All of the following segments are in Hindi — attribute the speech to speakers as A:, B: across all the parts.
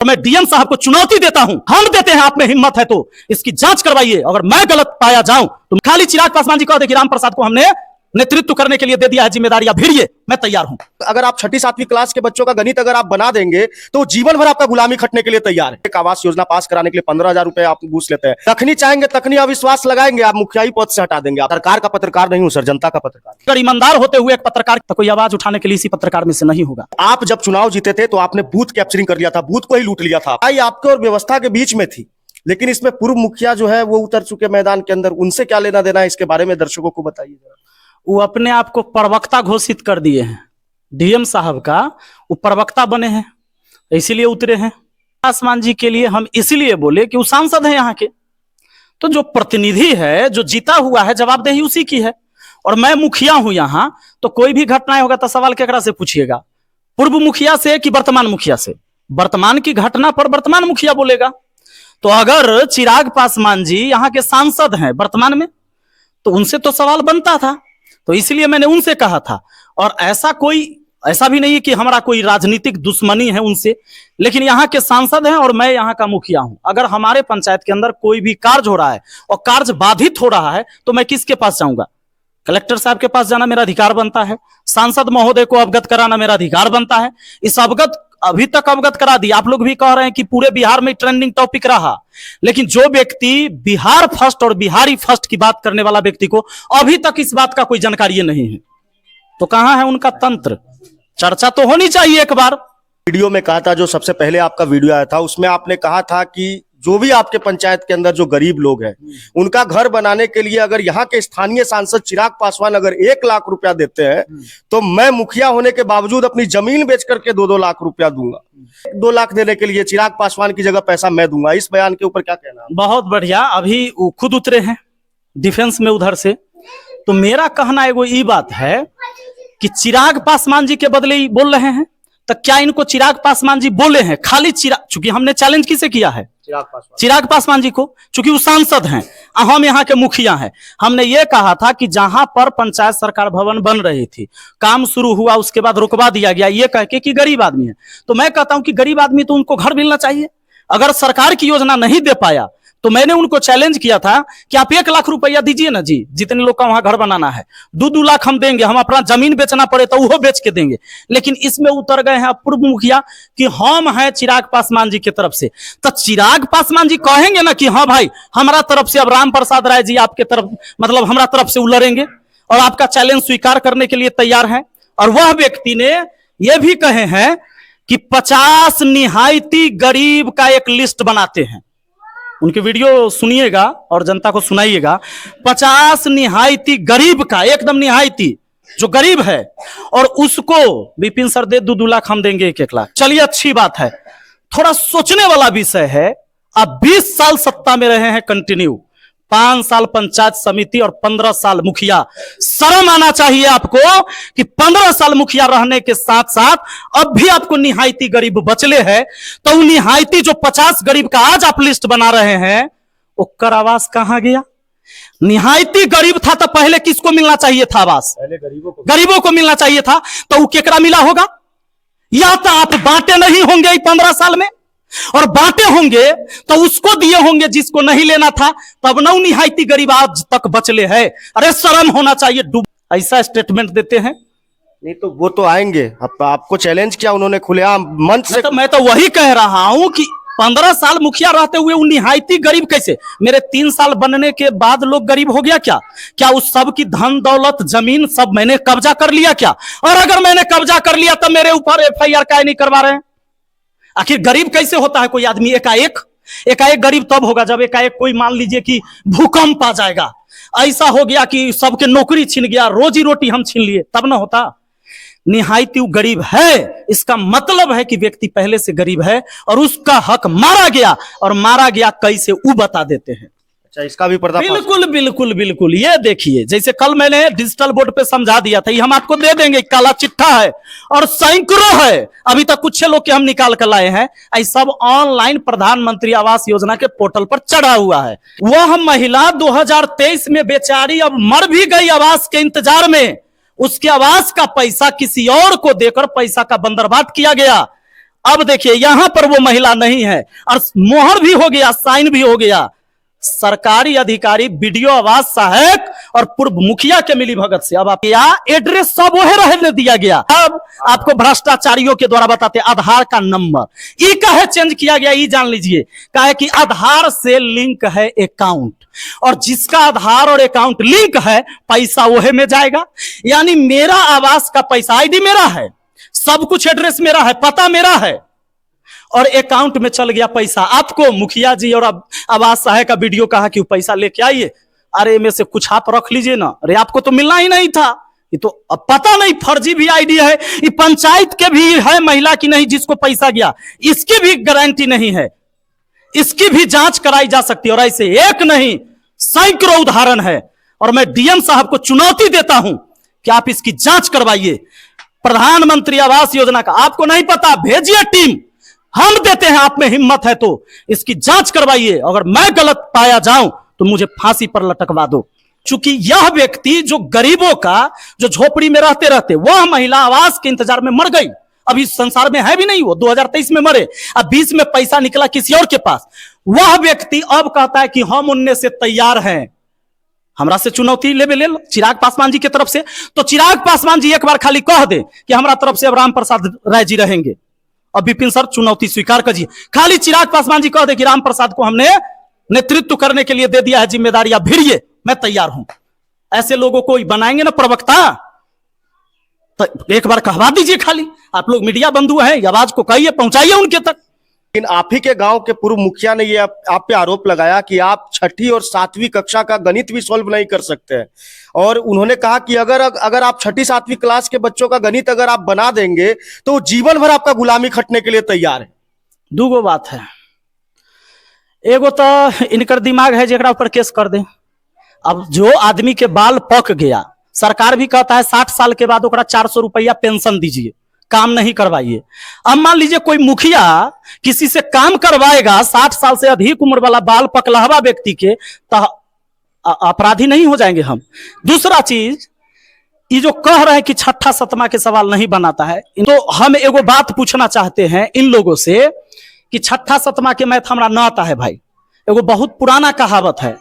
A: तो मैं डीएम साहब को चुनौती देता हूं, हम देते हैं, आप में हिम्मत है तो इसकी जांच करवाइए। अगर मैं गलत पाया जाऊं तो खाली चिराग पासवान जी कह दे कि राम प्रसाद को हमने नेतृत्व करने के लिए दे दिया है जिम्मेदारी, या भिड़िए, मैं तैयार हूं।
B: अगर आप 6ठी 7वीं क्लास के बच्चों का गणित अगर आप बना देंगे तो जीवन भर आपका गुलामी खटने के लिए तैयार है। एक आवास योजना पास कराने के लिए 15,000 रुपए आप घूस लेते हैं। तखनी चाहेंगे, तखनी अविश्वास लगाएंगे, आप मुखियाई पद से हटा देंगे। आप सरकार का पत्रकार नहीं हूं सर, जनता का पत्रकार।
A: अगर ईमानदार होते हुए एक पत्रकार तो कोई आवाज उठाने के लिए इसी पत्रकार में से नहीं होगा।
B: आप जब चुनाव जीते थे तो आपने बूथ कैप्चरिंग कर लिया था, बूथ को ही लूट लिया था। आई आपके और व्यवस्था के बीच में थी, लेकिन इसमें पूर्व मुखिया जो है वो उतर चुके मैदान के अंदर, उनसे क्या लेना देना है, इसके बारे में दर्शकों को बताइए जरा।
A: वो अपने आप को प्रवक्ता घोषित कर दिए हैं, डीएम साहब का वो प्रवक्ता बने हैं, इसीलिए उतरे हैं। पासवान जी के लिए हम इसलिए बोले कि वो सांसद हैं यहाँ के, तो जो प्रतिनिधि है, जो जीता हुआ है, जवाबदेही उसी की है। और मैं मुखिया हूं यहाँ, तो कोई भी घटनाएं होगा तो सवाल केकरा से पूछिएगा, पूर्व मुखिया से कि वर्तमान मुखिया से? वर्तमान की घटना पर वर्तमान मुखिया बोलेगा। तो अगर चिराग पासवान जी यहाँ के सांसद हैं वर्तमान में, तो उनसे तो सवाल बनता था, तो इसलिए मैंने उनसे कहा था। और ऐसा भी नहीं है कि हमारा कोई राजनीतिक दुश्मनी है उनसे, लेकिन यहाँ के सांसद हैं और मैं यहाँ का मुखिया हूं। अगर हमारे पंचायत के अंदर कोई भी कार्य हो रहा है और कार्य बाधित हो रहा है तो मैं किसके पास जाऊंगा? कलेक्टर साहब के पास जाना मेरा अधिकार बनता है, सांसद महोदय को अवगत कराना मेरा अधिकार बनता है। इस अभी तक अवगत करा दी। आप लोग भी कह रहे हैं कि पूरे बिहार में ट्रेंडिंग टॉपिक रहा, लेकिन जो व्यक्ति बिहार फर्स्ट और बिहारी फर्स्ट की बात करने वाला व्यक्ति को अभी तक इस बात का कोई जानकारी नहीं है, तो कहां है उनका तंत्र? चर्चा तो होनी चाहिए एक बार।
B: वीडियो में कहा था, जो सबसे पहले आपका वीडियो आया था उसमें आपने कहा था कि जो भी आपके पंचायत के अंदर जो गरीब लोग हैं उनका घर बनाने के लिए अगर यहाँ के स्थानीय सांसद चिराग पासवान अगर 1 लाख रुपया देते हैं तो मैं मुखिया होने के बावजूद अपनी जमीन बेच करके 2-2 लाख रुपया दूंगा। 2 लाख देने के लिए चिराग पासवान की जगह पैसा मैं दूंगा। इस बयान के ऊपर क्या कहना है?
A: बहुत बढ़िया। अभी वो खुद उतरे हैं डिफेंस में उधर से, तो मेरा कहना एगो ये बात है कि चिराग पासवान जी के बदले ही बोल रहे हैं, तो क्या इनको चिराग पासवान जी बोले हैं? खाली चिराग, चूंकि हमने चैलेंज किसे किया है? चिराग पासवान जी को, चूंकि वो सांसद हैं, हम यहाँ के मुखिया हैं। हमने ये कहा था कि जहां पर पंचायत सरकार भवन बन रही थी, काम शुरू हुआ, उसके बाद रुकवा दिया गया, ये कह के कि गरीब आदमी है। तो मैं कहता हूं कि गरीब आदमी तो उनको घर मिलना चाहिए। अगर सरकार की योजना नहीं दे पाया तो मैंने उनको चैलेंज किया था कि आप 1 लाख रुपया दीजिए ना जी, जितने लोग का वहां घर बनाना है, 2-2 लाख हम देंगे, हम अपना जमीन बेचना पड़े तो वो बेच के देंगे। लेकिन इसमें उतर गए हैं पूर्व मुखिया कि हम हैं चिराग पासवान जी की तरफ से। तो चिराग पासवान जी कहेंगे ना कि हाँ भाई हमारा तरफ से अब राम प्रसाद राय जी आपके तरफ, मतलब हमारा तरफ से उलरेंगे और आपका चैलेंज स्वीकार करने के लिए तैयार है। और वह व्यक्ति ने यह भी कहे हैं कि 50 निहायती गरीब का एक लिस्ट बनाते हैं। उनके वीडियो सुनिएगा और जनता को सुनाइएगा। 50 निहायती गरीब का, एकदम निहायती जो गरीब है, और उसको विपिन सर दे 2-2 लाख, हम देंगे 1-1 लाख। चलिए अच्छी बात है, थोड़ा सोचने वाला विषय है। अब 20 साल सत्ता में रहे हैं कंटिन्यू, 5 साल पंचायत समिति और 15 साल मुखिया। शर्म आना चाहिए आपको कि 15 साल मुखिया रहने के साथ साथ अब भी आपको निहायती गरीब बचले हैं। तो निहायती जो 50 गरीब का आज आप लिस्ट बना रहे हैं, उसका आवास कहां गया? निहायती गरीब था तो पहले किसको मिलना चाहिए था आवास? पहले गरीबों को मिलना चाहिए था। तो वो केकरा मिला होगा? या तो आप बांटे नहीं होंगे 15 साल में, और बांटे होंगे तो उसको दिए होंगे जिसको नहीं लेना था, तब नौ निहायती गरीब आज तक बचले है। अरे शर्म होना चाहिए। ऐसा स्टेटमेंट देते हैं।
B: नहीं तो वो तो आएंगे, आपको चैलेंज किया उन्होंने खुलेआम मंच से।
A: मैं तो वही कह रहा हूं कि 15 साल मुखिया रहते हुए वो निहायती गरीब कैसे? मेरे 3 साल बनने के बाद लोग गरीब हो गया क्या उस सब की धन दौलत जमीन सब मैंने कब्जा कर लिया क्या? और अगर मैंने कब्जा कर लिया तो मेरे ऊपर FIR काहे नहीं करवा रहे हैं? आखिर गरीब कैसे होता है कोई आदमी एकाएक गरीब तब होगा जब एकाएक कोई मान लीजिए कि भूकंप आ जाएगा, ऐसा हो गया कि सबके नौकरी छीन गया, रोजी रोटी हम छीन लिए, तब ना होता। निहायती गरीब है, इसका मतलब है कि व्यक्ति पहले से गरीब है और उसका हक मारा गया, और मारा गया कैसे वो बता देते हैं।
B: अच्छा, इसका भी पर्दाफाश।
A: बिल्कुल बिल्कुल बिल्कुल। ये देखिए, जैसे कल मैंने डिजिटल बोर्ड पे समझा दिया था, ये हम आपको दे देंगे, काला चिट्ठा है और सैकड़ों है, अभी तक कुछ लोग के हम निकाल कर लाए हैं। ऐसा सब ऑनलाइन प्रधानमंत्री आवास योजना के पोर्टल पर चढ़ा हुआ है। वह महिला 2023 में बेचारी अब मर भी गई आवास के इंतजार में, उसके आवास का पैसा किसी और को देकर पैसा का बंदरबाट किया गया। अब देखिए यहां पर वो महिला नहीं है और मोहर भी हो गया, साइन भी हो गया। सरकारी अधिकारी, बीडीओ आवास सहायक और पूर्व मुखिया के मिली भगत से अब आप एड्रेस सब वही रहने दिया गया। अब आपको भ्रष्टाचारियों के द्वारा बताते आधार का नंबर ई का है चेंज किया गया, ई जान लीजिए का है कि आधार से लिंक है अकाउंट, और जिसका आधार और अकाउंट लिंक है पैसा वही में जाएगा। यानी मेरा आवास का पैसा, आईडी मेरा है, सब कुछ एड्रेस मेरा है, पता मेरा है, और अकाउंट में चल गया पैसा। आपको मुखिया जी और आवास सहायक का वीडियो कहा कि वो पैसा लेके आइए, अरे में से कुछ आप रख लीजिए ना, अरे आपको तो मिलना ही नहीं था। ये तो अब पता नहीं फर्जी भी आईडी है, ये पंचायत के भी है महिला की नहीं जिसको पैसा गया, इसकी भी गारंटी नहीं है, इसकी भी जांच कराई जा सकती है। और ऐसे एक नहीं सैकड़ों उदाहरण है, और मैं डीएम साहब को चुनौती देता हूं कि आप इसकी जांच करवाइए। प्रधानमंत्री आवास योजना का आपको नहीं पता, भेजिए टीम, हम देते हैं, आप में हिम्मत है तो इसकी जांच करवाइए। अगर मैं गलत पाया जाऊं तो मुझे फांसी पर लटकवा दो। चूंकि यह व्यक्ति जो गरीबों का, जो झोपड़ी में रहते रहते, वह महिला आवास के इंतजार में मर गई, अभी संसार में है भी नहीं, वो 2023 में मरे, अब 20 में पैसा निकला किसी और के पास। वह व्यक्ति अब कहता है कि हम उनने से तैयार हैं, हमरा से चुनौती ले लो चिराग पासवान जी की तरफ से। तो चिराग पासवान जी एक बार खाली कह दे कि हमारा तरफ से अब राम प्रसाद राय जी रहेंगे, अब विपिन सर चुनौती स्वीकार करिए। खाली चिराग पासवान जी कह दे कि राम प्रसाद को हमने नेतृत्व करने के लिए दे दिया है जिम्मेदारी, आप भिड़िए, मैं तैयार हूं। ऐसे लोगों को बनाएंगे ना प्रवक्ता, तो एक बार कहवा दीजिए, खाली आप लोग मीडिया बंधु हैं, आवाज को कहिए, पहुंचाइए उनके तक।
B: लेकिन आप ही के गांव के पूर्व मुखिया ने ये आप पे आरोप लगाया कि आप 6ठी और 7वीं कक्षा का गणित भी सॉल्व नहीं कर सकते हैं, और उन्होंने कहा कि अगर आप 6ठी 7वीं क्लास के बच्चों का गणित अगर आप बना देंगे तो जीवन भर आपका गुलामी खटने के लिए तैयार है।
A: दूगो बात है, एगो तो इनकर दिमाग है जेकरा ऊपर केस कर दे। अब जो आदमी के बाल पक गया, सरकार भी कहता है 60 साल के बाद ओकरा 400 रुपया पेंशन दीजिए, काम नहीं करवाइए। अब मान लीजिए कोई मुखिया किसी से काम करवाएगा 60 साल से अधिक उम्र वाला बाल पकलहवा व्यक्ति के, तो अपराधी नहीं हो जाएंगे हम। दूसरा चीज, ये जो कह रहे हैं कि 6ठा 7वां के सवाल नहीं बनाता है, तो हम एगो बात पूछना चाहते हैं इन लोगों से कि 6ठा 7वां के मैथ हमरा ना आता है भाई। एगो बहुत पुराना कहावत है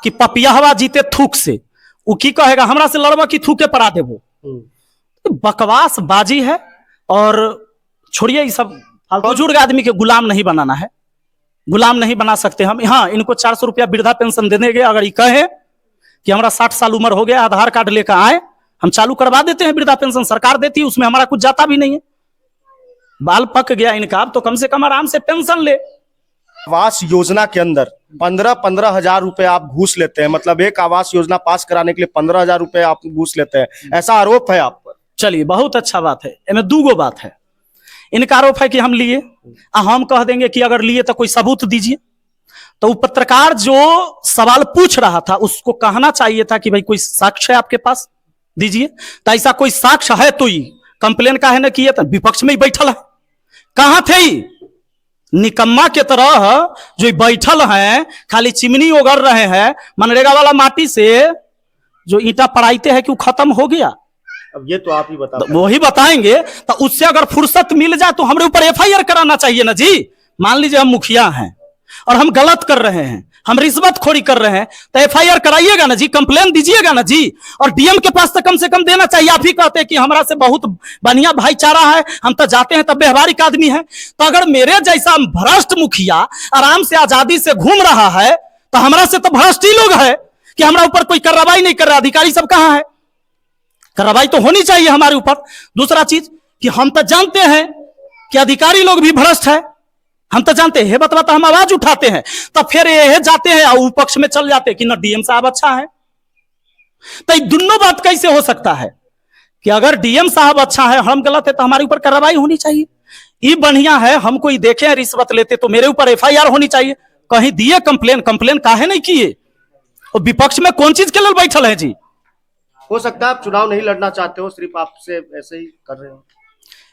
A: कि पपियाहवा जीते थूक से, वो की कहेगा हमरा से लड़वा की थूके पड़ा देवो। बकवास बाजी है, और छोड़िए ये सब। बुजुर्ग आदमी के गुलाम नहीं बनाना है, गुलाम नहीं बना सकते हम। हाँ, इनको 400 रुपया वृद्धा पेंशन दे देंगे, अगर ये कहे कि हमारा 60 साल उम्र हो गया, आधार कार्ड लेकर आए, हम चालू करवा देते हैं वृद्धा पेंशन, सरकार देती है, उसमें हमारा कुछ जाता भी नहीं है। बाल पक गया इनका, तो कम से कम आराम से पेंशन ले।
B: आवास योजना के अंदर 15 हजार रुपए आप घूस लेते हैं, मतलब एक आवास योजना पास कराने के लिए 15 हजार रुपए आप घूस लेते हैं, ऐसा आरोप है आप पर।
A: चलिए बहुत अच्छा बात है, इनमें दूगो बात है। इनका आरोप है कि हम लिए, हम कह देंगे कि अगर लिए तो कोई सबूत दीजिए। तो वो पत्रकार जो सवाल पूछ रहा था उसको कहना चाहिए था कि भाई कोई साक्ष्य है आपके पास, दीजिए। तो ऐसा कोई साक्ष्य है तो ही कंप्लेन का है ना किए, तो विपक्ष में ही बैठल है। कहां थे निकम्मा के तरह जो बैठल हैं, खाली चिमनी ओगर रहे हैं, मनरेगा वाला माटी से जो ईंटा पड़ाइते हैं कि वो खत्म हो गया।
B: अब ये तो आप ही बता,
A: वो ही बताएंगे। तो उससे अगर फुर्सत मिल जाए तो हमारे ऊपर एफआईआर कराना चाहिए ना जी। मान लीजिए हम मुखिया हैं और हम गलत कर रहे हैं, हम रिश्वतखोरी कर रहे हैं, तो एफआईआर कराइएगा ना जी, कंप्लेन दीजिएगा ना जी। और डीएम के पास तो कम से कम देना चाहिए। आप ही कहते हैं कि हमारा से बहुत बढ़िया भाईचारा है, हम तो जाते हैं, तब व्यवहारिक आदमी है। तो अगर मेरे जैसा भ्रष्ट मुखिया आराम से आजादी से घूम रहा है, तो हमारा से तो भ्रष्ट ही लोग है कि हमारा ऊपर कोई कार्रवाई नहीं कर रहा। अधिकारी सब कहां है? कार्रवाई तो होनी चाहिए हमारे ऊपर। दूसरा चीज कि हम तो जानते हैं कि अधिकारी लोग भी भ्रष्ट है, हम तो जानते हैं, बतवा हम आवाज उठाते हैं, तो फिर ये जाते हैं और विपक्ष में चल जाते हैं कि ना डीएम साहब अच्छा है। तो दोनों बात कैसे हो सकता है कि अगर डीएम साहब अच्छा है, हम गलत है, तो हमारे ऊपर कार्रवाई होनी चाहिए। ये बढ़िया है, हमको ये देखे रिश्वत लेते तो मेरे ऊपर एफआईआर होनी चाहिए। कहीं दिए कंप्लेन काहे नहीं किए? और विपक्ष में कौन चीज के लिए बैठल है जी?
B: हो सकता है आप चुनाव नहीं लड़ना चाहते हो, सिर्फ आपसे ऐसे ही कर रहे हो।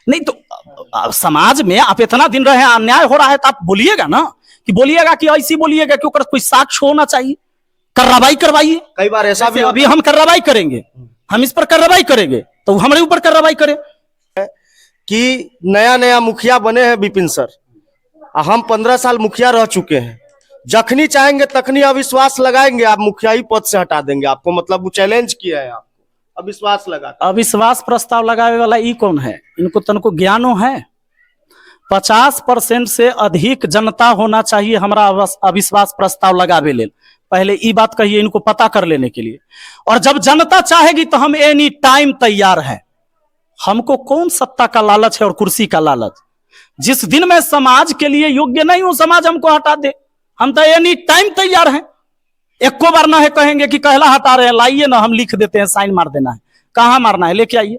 A: नहीं तो समाज में आप इतना दिन रहे, अन्याय हो रहा है, तो आप बोलिएगा ना, कि बोलिएगा कि ऐसी बोलिएगा कि कोई साक्ष्य होना चाहिए, कार्रवाई करवाइए।
B: कई बार ऐसा भी
A: अभी हम कार्रवाई करेंगे, हम इस पर कार्रवाई करेंगे, तो हमारे ऊपर कार्रवाई करें।
B: कि नया नया मुखिया बने हैं विपिन सर, हम 15 साल मुखिया रह चुके हैं, जखनी चाहेंगे तखनी अविश्वास लगाएंगे, आप मुखियाई पद से हटा देंगे आपको, मतलब वो चैलेंज किया है आपको, अविश्वास लगा।
A: अविश्वास प्रस्ताव लगाने वाला ई कौन है? इनको तनको ज्ञानो है? 50% से अधिक जनता होना चाहिए हमारा अविश्वास प्रस्ताव लगावे ले। पहले ई बात कहिए इनको पता कर लेने के लिए। और जब जनता चाहेगी तो हम एनी टाइम तैयार हैं। हमको कौन सत्ता का लालच है और कुर्सी का लालच? जिस दिन मैं समाज के लिए योग्य नहीं हूं, समाज हमको हटा दे, हम तो एनी टाइम तैयार हैं। एको बार ना है कहेंगे कि कहला हटा रहे हैं, लाइए ना, हम लिख देते हैं, साइन मार देना है। कहां मारना है, लेके आइए।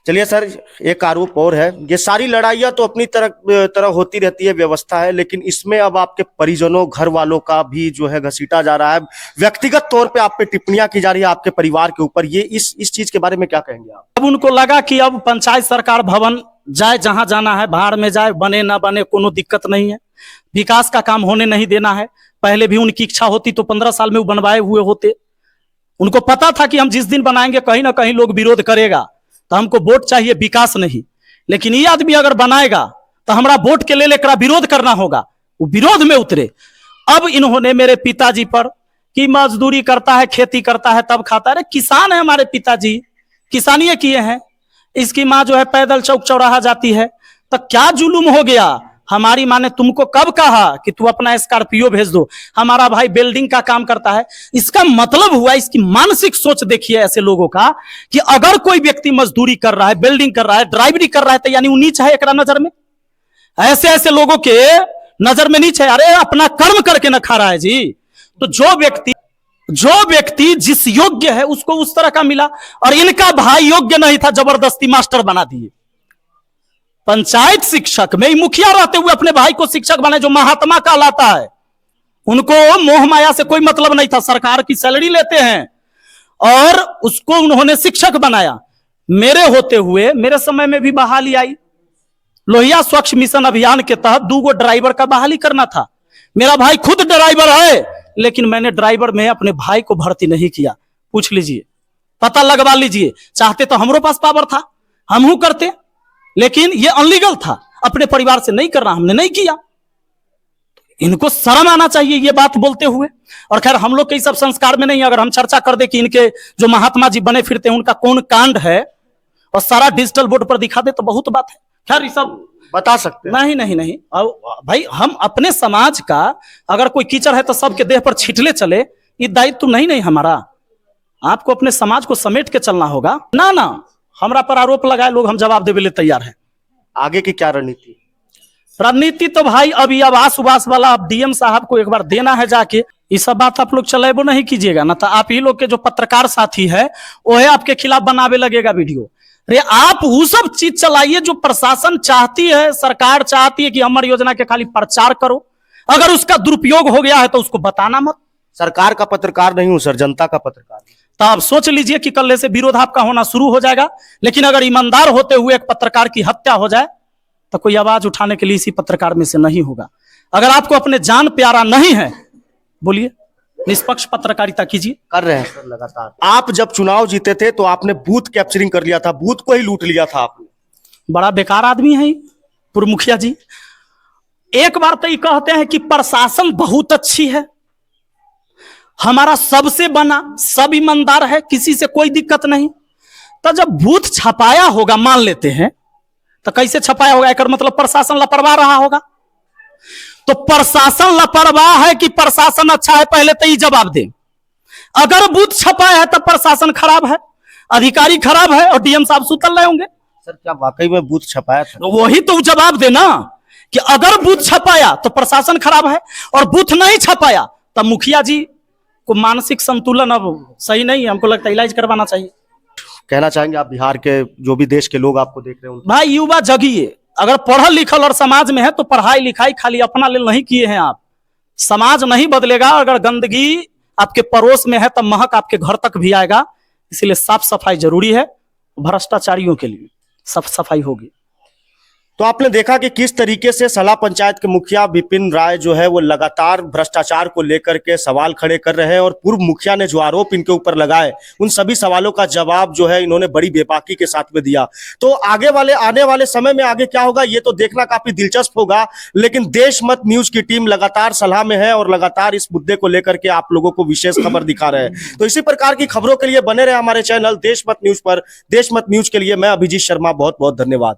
B: चलिए सर, एक आरोप और है, ये सारी लड़ाइयां तो अपनी तरह होती रहती है, व्यवस्था है, लेकिन इसमें अब आपके परिजनों, घर वालों का भी जो है घसीटा जा रहा है, व्यक्तिगत तौर पे आप पे टिप्पणियां की जा रही है आपके परिवार के ऊपर, ये इस चीज के बारे में क्या कहेंगे आप?
A: अब उनको लगा कि अब पंचायत सरकार भवन जाए, जहां जाना है भाड़ में जाए, बने ना बने कोनो दिक्कत नहीं है, विकास का काम होने नहीं देना है। पहले भी उनकी इच्छा होती तो 15 साल में वो बनवाए हुए होते। उनको पता था कि हम जिस दिन बनाएंगे कहीं ना कहीं लोग विरोध करेगा, तो हमको वोट चाहिए, विकास नहीं। लेकिन ये आदमी अगर बनाएगा तो हमारा वोट के लिए लेकर विरोध करना होगा, वो विरोध में उतरे। अब इन्होंने मेरे पिताजी पर कि मजदूरी करता है, खेती करता है, तब खाता है। अरे किसान है हमारे पिताजी, किसानी किए हैं। इसकी माँ जो है पैदल चौक चौराहा जाती है, तो क्या जुलूम हो गया? हमारी माँ ने तुमको कब कहा कि तू अपना स्कॉर्पियो भेज दो? हमारा भाई बिल्डिंग का काम करता है। इसका मतलब हुआ, इसकी मानसिक सोच देखिए ऐसे लोगों का, कि अगर कोई व्यक्ति मजदूरी कर रहा है, बिल्डिंग कर रहा है, ड्राइवरी कर रहा है, तो यानी वो नीच है एक नजर में। ऐसे ऐसे लोगों के नजर में नीच है। अरे अपना कर्म करके न खा रहा है जी। तो जो व्यक्ति जिस योग्य है उसको उस तरह का मिला, और इनका भाई योग्य नहीं था, जबरदस्ती मास्टर बना दिए। पंचायत शिक्षक में मुखिया रहते हुए अपने भाई को शिक्षक बनाए, जो महात्मा कहलाता है। उनको मोह माया से कोई मतलब नहीं था, सरकार की सैलरी लेते हैं, और उसको उन्होंने शिक्षक बनाया। मेरे होते हुए मेरे समय में भी बहाली आई, लोहिया स्वच्छ मिशन अभियान के तहत 2 ड्राइवर का बहाली करना था। मेरा भाई खुद ड्राइवर है, लेकिन मैंने ड्राइवर में अपने भाई को भर्ती नहीं किया। पूछ लीजिए, पता लगवा लीजिए। चाहते तो हमारे पास पावर था, हम करते, लेकिन ये अनलीगल था, अपने परिवार से नहीं करना, हमने नहीं किया। इनको शर्म आना चाहिए ये बात बोलते हुए। और खैर हम लोग के सब संस्कार में नहीं। अगर हम चर्चा कर दे कि इनके जो महात्मा जी बने फिरते हैं उनका कौन कांड है, और सारा डिजिटल बोर्ड पर दिखा दे तो बहुत बात है। खैर ये सब
B: बता सकते हैं?
A: नहीं। अब भाई हम अपने समाज का, अगर कोई कीचड़ है तो सबके देह पर छिटले चले, ये दायित्व नहीं हमारा। आपको अपने समाज को समेट के चलना होगा ना। हमरा पर आरोप लगाए लोग, हम जवाब देने तैयार हैं।
B: आगे की क्या रणनीति?
A: रणनीति तो भाई अभी आवास उवास वाला अब डीएम साहब को एक बार देना है जाके। ये सब बात आप लोग चलेबो नहीं कीजिएगा ना, तो आप ही लोग के जो पत्रकार साथी है वो है आपके खिलाफ बनावे लगेगा वीडियो। अरे आप वो सब चीज चलाइए जो प्रशासन चाहती है, सरकार चाहती है कि अमर योजना के खाली प्रचार करो। अगर उसका दुरुपयोग हो गया है तो उसको बताना मत।
B: सरकार का पत्रकार नहीं हूं सर, जनता का पत्रकार।
A: तो आप सोच लीजिए कि कल से विरोध आपका होना शुरू हो जाएगा। लेकिन अगर ईमानदार होते हुए एक पत्रकार की हत्या हो जाए तो कोई आवाज उठाने के लिए इसी पत्रकार में से नहीं होगा। अगर आपको अपने जान प्यारा नहीं है, बोलिए, निष्पक्ष पत्रकारिता कीजिए।
B: कर रहे हैं सर लगातार। आप जब चुनाव जीते थे तो आपने बूथ कैप्चरिंग कर लिया था, बूथ को ही लूट लिया था आपने।
A: बड़ा बेकार आदमी है पूर्व मुखिया जी। एक बार तो ये कहते हैं कि प्रशासन बहुत अच्छी है, हमारा सबसे बना, सब ईमानदार है, किसी से कोई दिक्कत नहीं। तो जब बूथ छपाया होगा, मान लेते हैं, तो कैसे छपाया होगा? एक मतलब प्रशासन लापरवाह रहा होगा। तो प्रशासन लापरवाह है कि प्रशासन अच्छा है, पहले तो ये जवाब दे। अगर बूथ छपाया है तो प्रशासन खराब है, अधिकारी खराब है, और डीएम साहब सुतल रहे होंगे।
B: सर क्या वाकई में बूथ छपाया था?
A: तो वही तो जवाब देना कि अगर बूथ छपाया तो प्रशासन खराब है, और बूथ नहीं छपाया तो मुखिया जी को मानसिक संतुलन अब सही नहीं है। हमको लगता है इलाज करवाना चाहिए।
B: कहना चाहेंगे आप बिहार के जो भी देश के लोग आपको देख रहे हैं?
A: भाई युवा जगिए। अगर पढ़ल लिखल और समाज में है तो पढ़ाई लिखाई खाली अपना लेल नहीं किए हैं आप। समाज नहीं बदलेगा। अगर गंदगी आपके पड़ोस में है तब महक आपके घर तक भी आएगा। इसलिए साफ सफाई जरूरी है। भ्रष्टाचारियों के लिए साफ सफाई होगी।
B: तो आपने देखा कि किस तरीके से सलाह पंचायत के मुखिया विपिन राय जो है वो लगातार भ्रष्टाचार को लेकर के सवाल खड़े कर रहे हैं और पूर्व मुखिया ने जो आरोप इनके ऊपर लगाए उन सभी सवालों का जवाब जो है इन्होंने बड़ी बेबाकी के साथ में दिया। तो आने वाले समय में आगे क्या होगा ये तो देखना काफी दिलचस्प होगा, लेकिन देश मत न्यूज की टीम लगातार सलाह में है और लगातार इस मुद्दे को लेकर के आप लोगों को विशेष खबर दिखा रहे हैं। तो इसी प्रकार की खबरों के लिए बने रहे हमारे चैनल देश मत न्यूज पर। देश मत न्यूज के लिए मैं अभिजीत शर्मा, बहुत बहुत धन्यवाद।